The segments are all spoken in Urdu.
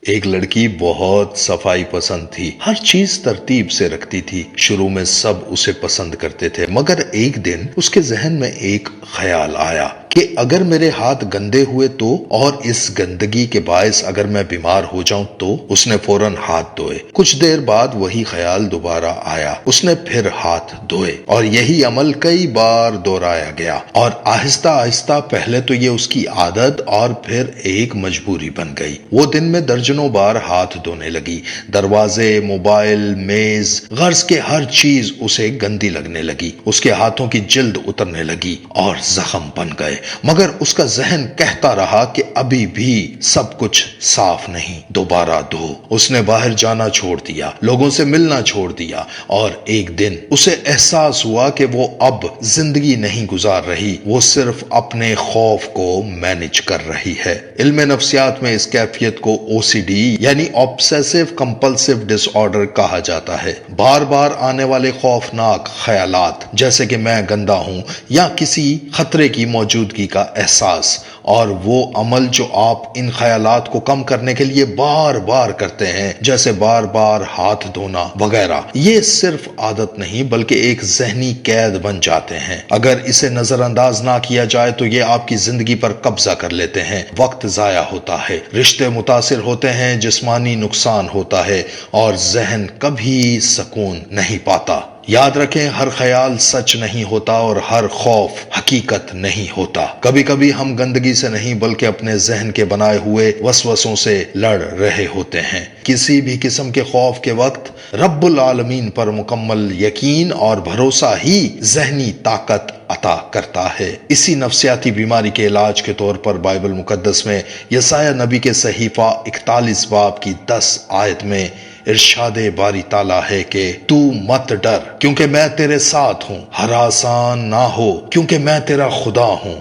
ایک لڑکی بہت صفائی پسند تھی، ہر چیز ترتیب سے رکھتی تھی۔ شروع میں سب اسے پسند کرتے تھے، مگر ایک دن اس کے ذہن میں ایک خیال آیا کہ اگر میرے ہاتھ گندے ہوئے تو، اور اس گندگی کے باعث اگر میں بیمار ہو جاؤں تو۔ اس نے فوراً ہاتھ دھوئے۔ کچھ دیر بعد وہی خیال دوبارہ آیا، اس نے پھر ہاتھ دھوئے، اور یہی عمل کئی بار دہرایا گیا، اور آہستہ آہستہ پہلے تو یہ اس کی عادت اور پھر ایک مجبوری بن گئی۔ وہ دن میں درجنوں بار ہاتھ دھونے لگی۔ دروازے، موبائل، میز، غرض کے ہر چیز اسے گندی لگنے لگی۔ اس کے ہاتھوں کی جلد اترنے لگی اور زخم بن گئے، مگر اس کا ذہن کہتا رہا کہ ابھی بھی سب کچھ صاف نہیں، دوبارہ دھو۔ اس نے باہر جانا چھوڑ دیا، لوگوں سے ملنا چھوڑ دیا، اور ایک دن اسے احساس ہوا کہ وہ اب زندگی نہیں گزار رہی، وہ صرف اپنے خوف کو مینج کر رہی ہے۔ علم نفسیات میں اس کیفیت کو OCD یعنی آبسیسو کمپلسو ڈس آرڈر کہا جاتا ہے۔ بار بار آنے والے خوفناک خیالات جیسے کہ میں گندا ہوں یا کسی خطرے کی موجودگی کا احساس، اور وہ عمل جو آپ ان خیالات کو کم کرنے کے لیے بار بار کرتے ہیں، جیسے بار بار ہاتھ دھونا وغیرہ، یہ صرف عادت نہیں بلکہ ایک ذہنی قید بن جاتے ہیں۔ اگر اسے نظر انداز نہ کیا جائے تو یہ آپ کی زندگی پر قبضہ کر لیتے ہیں، وقت ضائع ہوتا ہے، رشتے متاثر ہوتے ہیں، جسمانی نقصان ہوتا ہے، اور ذہن کبھی سکون نہیں پاتا۔ یاد رکھیں، ہر خیال سچ نہیں ہوتا اور ہر خوف حقیقت نہیں ہوتا۔ کبھی کبھی ہم گندگی سے نہیں بلکہ اپنے ذہن کے بنائے ہوئے وسوسوں سے لڑ رہے ہوتے ہیں۔ کسی بھی قسم کے خوف کے وقت رب العالمین پر مکمل یقین اور بھروسہ ہی ذہنی طاقت عطا کرتا ہے۔ اسی نفسیاتی بیماری کے علاج کے طور پر بائبل مقدس میں یسایہ نبی کے صحیفہ 41 باب کی 10 آیت میں ارشاد باری تعالیٰ ہے کہ تو مت ڈر کیونکہ میں تیرے ساتھ ہوں، ہراساں نہ ہو کیونکہ میں تیرا خدا ہوں۔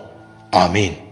آمین۔